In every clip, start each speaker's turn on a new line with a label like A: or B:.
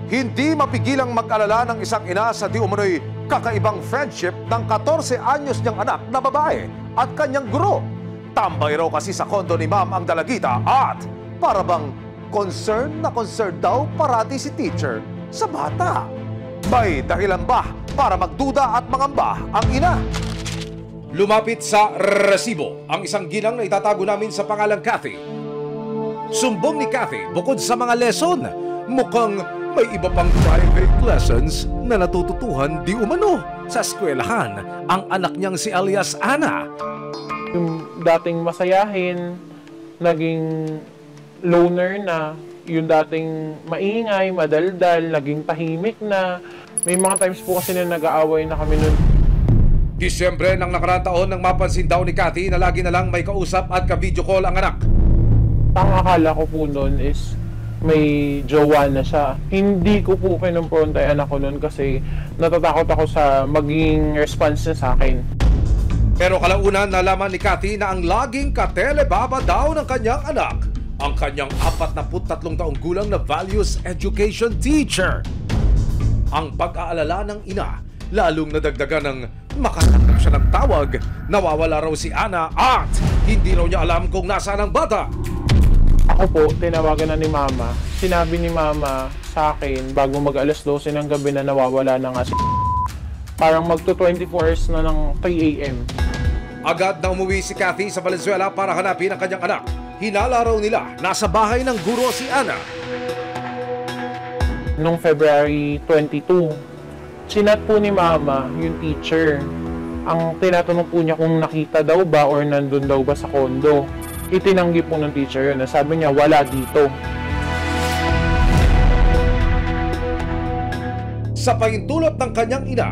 A: Hindi mapigilang mag-alala ng isang ina sa di umano'y kakaibang friendship ng 14 anyos niyang anak na babae at kanyang guro. Tambay raw kasi sa kondo ni ma'am ang dalagita at para bang concern daw parati si teacher sa bata. May dahilan ba para magduda at mangamba ang ina? Lumapit sa resibo ang isang ginang na itatago namin sa pangalang Kathy. Sumbong ni Kathy, bukod sa mga lesson, mukhang may iba pang private lessons na natututuhan di umano sa eskwelahan ang anak niyang si alias Ana.
B: Yung dating masayahin, naging loner na. Yung dating maingay, madaldal, naging tahimik na. May mga times po kasi na nag-aaway na kami nun.
A: Disyembre ng nakaraang taon nang mapansin daw ni Kathy na lagi na lang may kausap at ka-video call ang anak.
B: Ang akala ko po nun is may jowa na siya. Hindi ko po kinumpronta yung anak ko nun kasi natatakot ako sa magiging response niya sa akin.
A: Pero kalaunan nalaman ni Kathy na ang laging katelebaba daw ng kanyang anak, ang kanyang 43 taong gulang na values education teacher. Ang pag-aalala ng ina, lalong nadagdagan ng makatanggap siya ng tawag. Nawawala raw si Ana at hindi raw niya alam kung nasaan ang bata.
B: Ako po, tinawagan na ni Mama. Sinabi ni Mama sa akin bago mag-alas 12 ng gabi na nawawala na nga si parang magto 24 hours na ng 3 a.m.
A: Agad na umuwi si Kathy sa Valenzuela para hanapin ang kanyang anak. Hinala raw nila nasa bahay ng guro si Ana.
B: Noong February 22, sinat po ni Mama yung teacher. Ang tinatanong po niya kung nakita daw ba or nandun daw ba sa kondo. Itinanggi po ng teacher yun. Sabi niya wala dito.
A: Sa pahintulot ng kanyang ina,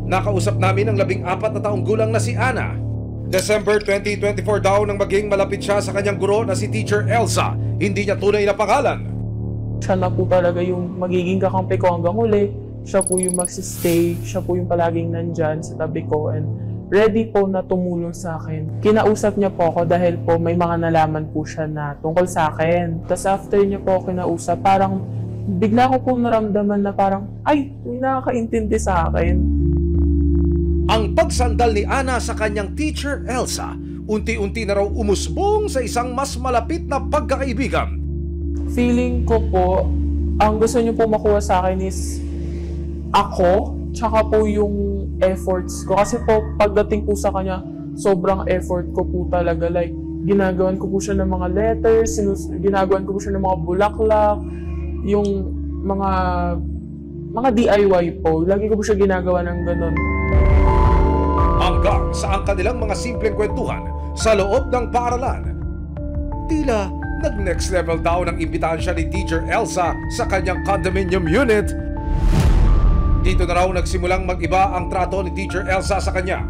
A: nakausap namin ang 14 na taong gulang na si Ana. December 2024 daw nang maging malapit siya sa kanyang guro na si Teacher Elsa. Hindi niya tunay na pangalan.
C: Siya na po talaga yung magiging kakampi ko hanggang huli. Siya po yung magsistay. Siya po yung palaging nandyan sa tabi ko and ready po na tumulong sa akin. Kinausap niya po ako dahil po may mga nalaman po siya na tungkol sa akin. Tapos after niya po ako kinausap, parang bigla ko po naramdaman na parang, ay, may nakakaintindi sa akin.
A: Ang pagsandal ni Ana sa kanyang Teacher Elsa, unti-unti na raw umusbong sa isang mas malapit na pagkakaibigan.
C: Feeling ko po, ang gusto niyo po makuha sa akin is ako, tsaka po yung efforts ko. Kasi po, pagdating po sa kanya, sobrang effort ko po talaga. Like, ginagawan ko po siya ng mga letters, ginagawan ko po siya ng mga bulaklak, yung mga DIY po. Lagi ko po siya ginagawa ng ganun.
A: Hanggang sa ang kanilang mga simpleng kwentuhan sa loob ng paaralan. Tila nag-next level daw nang imbitahan siya ni Teacher Elsa sa kanyang condominium unit. Dito na raw nagsimulang mag-iba ang trato ni Teacher Elsa sa kanya.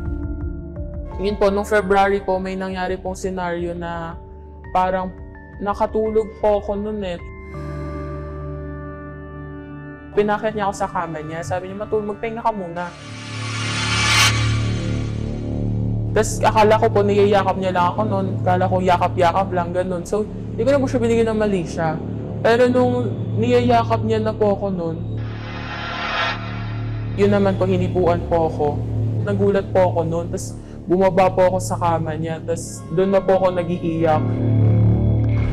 C: Yun po, nung February po, may nangyari pong senaryo na parang nakatulog po ako nun eh. Pinakit niya ako sa kama niya. Sabi niya, magpahinga ka muna. Tapos akala ko po niyayakap niya lang ako nun. Akala ko yakap-yakap lang, ganun. So, hindi ko na po siya binigyan ng mali siya. Pero nung niyayakap niya na po ako nun, yun naman po, hinipuan po ako. Nagulat po ako nun. Tapos bumaba po ako sa kama niya. Tapos doon na po ako nag-iiyak.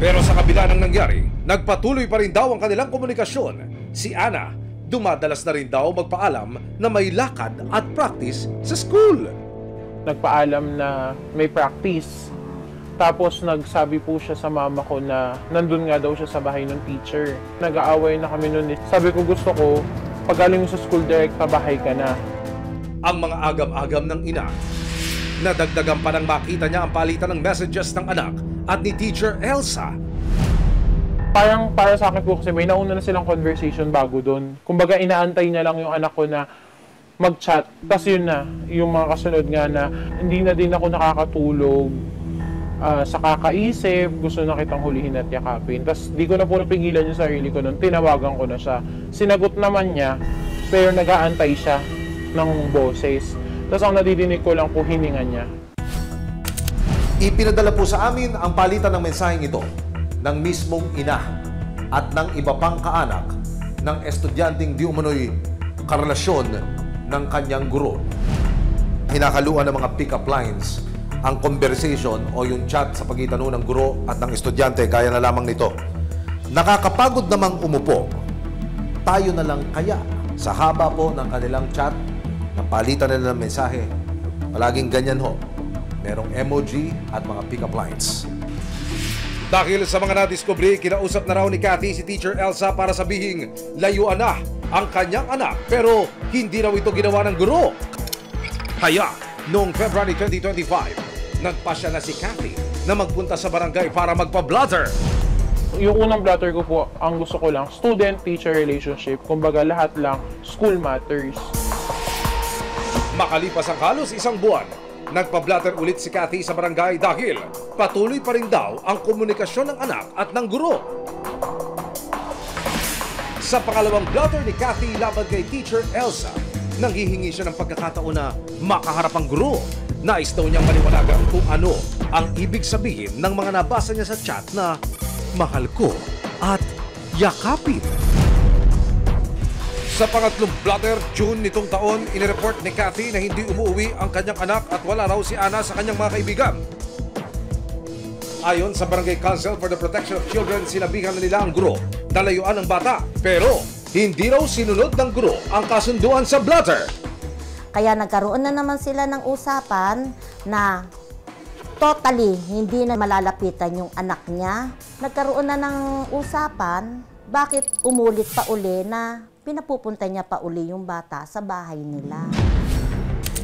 A: Pero sa kabila ng nangyari, nagpatuloy pa rin daw ang kanilang komunikasyon. Si Ana, dumadalas na rin daw magpaalam na may lakad at practice sa school.
B: Nagpaalam na may practice. Tapos nagsabi po siya sa mama ko na nandun nga daw siya sa bahay ng teacher. Nag-aaway na kami noon. Sabi ko gusto ko, pag galing mo sa school direct, pabahay ka na.
A: Ang mga agam-agam ng ina. Nadagdagan pa nang makita niya ang palitan ng messages ng anak at ni Teacher Elsa.
B: Parang para sa akin po kasi may nauna na silang conversation bago doon. Kumbaga inaantay niya lang yung anak ko na mag-chat. Tapos yun na, yung mga kasunod nga na hindi na din ako nakakatulog. Sa kakaisip, gusto na kitang hulihin at yakapin. Tapos di ko na po napigilan yung sarili ko nun. Tinawagan ko na siya. Sinagot naman niya, pero nag-aantay siya ng boses. Tapos ang nadidinig ko lang po hininga niya.
A: Ipinadala po sa amin ang palitan ng mensaheng ito ng mismong ina at ng iba pang kaanak ng estudyanteng di umano'y karelasyon ng kanyang guro. Hinakaluan ng mga pick-up lines ang conversation o yung chat sa pagitan ng guro at ng estudyante gaya na lamang nito. Nakakapagod namang umupo. Tayo na lang kaya sa haba po ng kanilang chat, napalitan nila ng mensahe. Palaging ganyan ho. Merong emoji at mga pick-up lines. Dahil sa mga nadiskubre, kinausap na raw ni Cathy si Teacher Elsa para sabihing layuan na ang kanyang anak pero hindi raw ito ginawa ng guro. Kaya, noong February 2025, nagpasya na si Cathy na magpunta sa barangay para magpa-blotter.
B: Yung unang blatter ko po, ang gusto ko lang, student-teacher relationship. Kumbaga lahat lang, school matters.
A: Makalipas ang halos isang buwan, nagpa-blatter ulit si Cathy sa barangay dahil patuloy pa rin daw ang komunikasyon ng anak at ng guro. Sa pangalawang blatter ni Cathy laban kay Teacher Elsa, nanghihingi siya ng pagkakataon na makaharap ang guro. Nais daw niyang maliwanagan kung ano ang ibig sabihin ng mga nabasa niya sa chat na mahal ko at yakapin. Sa pangatlong blatter, June nitong taon, inireport ni Cathy na hindi umuwi ang kanyang anak at wala raw si Ana sa kanyang mga kaibigan. Ayon sa Barangay Council for the Protection of Children, sinabihan na nila ang guro na layuan ang bata. Pero hindi raw sinunod ng guro ang kasunduan sa blatter.
D: Kaya nagkaroon na naman sila ng usapan na totally hindi na malalapitan yung anak niya. Nagkaroon na ng usapan, bakit umulit pa uli na pinapupunta niya pa uli yung bata sa bahay nila.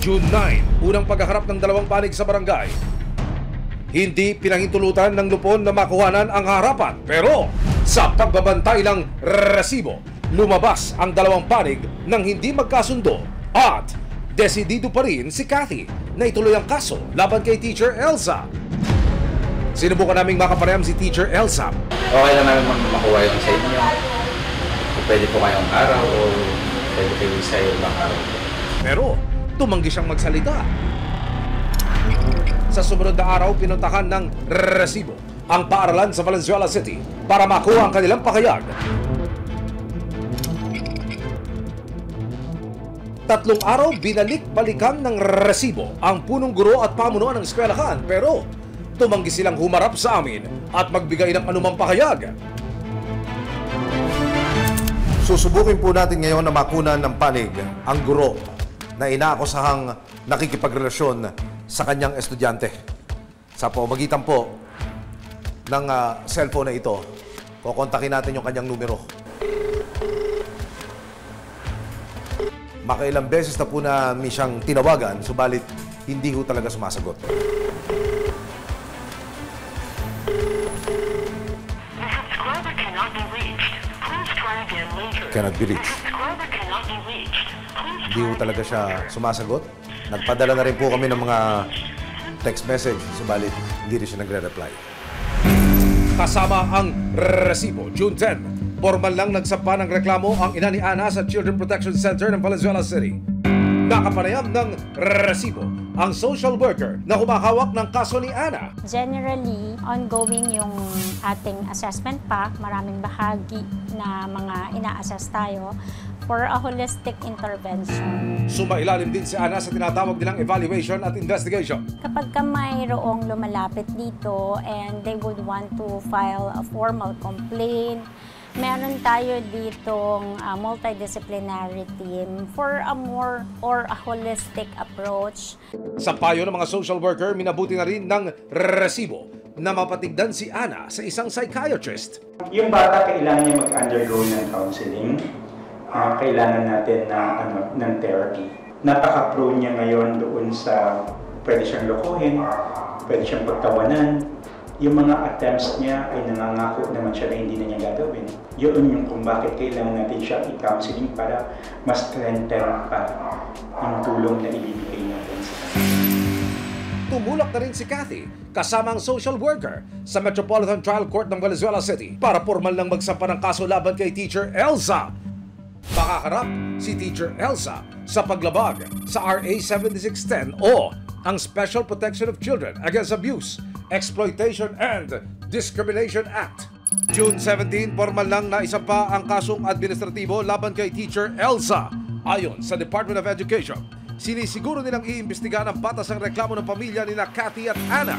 A: June 9, unang paghaharap ng dalawang panig sa barangay. Hindi pinahintulutan ng lupon na makuhanan ang harapan. Pero sa pagbabantay ng resibo, lumabas ang dalawang panig nang hindi magkasundo. At desidido pa rin si Cathy na ituloy ang kaso laban kay Teacher Elsa. Sinubukan naming makapareham si Teacher Elsa.
E: Okay lang namin makuha yung sa inyo. Kung pwede po kayong araw o pwede kayo sa ibang araw.
A: Pero tumanggi siyang magsalita. Sa sumunod na araw, pinuntahan ng resibo ang paaralan sa Valenzuela City para makuha ang kanilang pakayag. 3 araw, binalik-balikan ng resibo ang punong guro at pamunuan ng eskwelahan pero tumanggi silang humarap sa amin at magbigay ng anumang pakayag. Susubukin po natin ngayon na makunan ng panig ang guro na inaakusahang nakikipagrelasyon sa kanyang estudyante. Sa pamamagitan po ng cellphone na ito, kukontakin natin yung kanyang numero. Makailang beses na po na siyang tinawagan, subalit hindi ho talaga sumasagot. Cannot be reached. Hindi ho talaga siya sumasagot. Nagpadala na rin po kami ng mga text message, subalit hindi rin siya nagre-reply. Kasama ang resibo, June 10, formal lang nagsampa ng reklamo ang ina ni Ana sa Children Protection Center ng Valenzuela City. Nakapanayam ng resibo ang social worker na humahawak ng kaso ni Ana.
F: Generally, ongoing yung ating assessment pa. Maraming bahagi na mga ina-assess tayo for a holistic intervention.
A: Sumailalim din si Ana sa tinatawag nilang evaluation at investigation.
F: Kapag ka mayroong lumalapit dito and they would want to file a formal complaint, meron tayo ditong multidisciplinary team for a more or a holistic approach.
A: Sa payo ng mga social worker, minabuti na rin ng resibo na mapatigdan si Ana sa isang psychiatrist.
G: Yung bata kailangan niya mag-undergo ng counseling. Kailangan natin ng therapy. Napaka-prone niya ngayon doon sa pwede siyang lokohin, pwede siyang pagtawanan. Yung mga attempts niya ay nangangako naman siya na hindi na niya gagawin. Yun yung kung bakit kailangan natin siya i-counseling para mas strengthen pa yung tulong na ibibigay natin sa kanya.
A: Tumulak na rin si Cathy kasama ang social worker sa Metropolitan Trial Court ng Valenzuela City para formal lang magsampa ng kaso laban kay Teacher Elsa. Makaharap si Teacher Elsa sa paglabag sa RA 7610 o ang Special Protection of Children Against Abuse, Exploitation and Discrimination Act. June 17, formal lang na isa pa ang kasong administratibo laban kay Teacher Elsa. Ayon sa Department of Education, sinisiguro nilang iimbestigahan ang batas ang reklamo ng pamilya ni Cathy at Ana.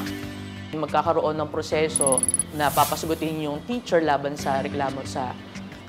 H: Magkakaroon ng proseso na papasagutin yung teacher laban sa reklamo sa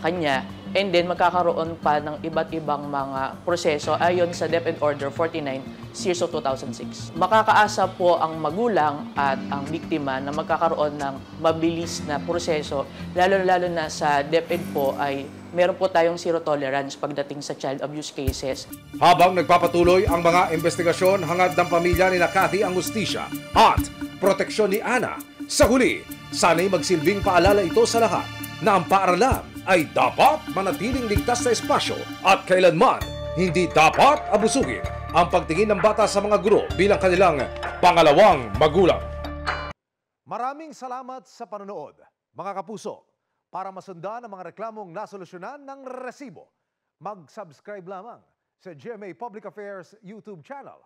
H: kanya. And then magkakaroon pa ng iba't ibang mga proseso ayon sa DepEd Order 49, Series of 2006. Makakaasa po ang magulang at ang biktima na magkakaroon ng mabilis na proseso, lalo-lalo na sa DepEd po ay meron po tayong zero tolerance pagdating sa child abuse cases.
A: Habang nagpapatuloy ang mga investigasyon, hangad ng pamilya ni Cathy ang hustisya at proteksyon ni Ana. Sa huli, sana'y magsilbing paalala ito sa lahat na ang paaralan ay dapat manatiling ligtas na espasyo at kailanman hindi dapat abusuhin ang pagtingin ng bata sa mga guro bilang kanilang pangalawang magulang. Maraming salamat sa panonood, mga kapuso. Para masundan ang mga reklamong nasolusyonan ng resibo, mag-subscribe lamang sa GMA Public Affairs YouTube channel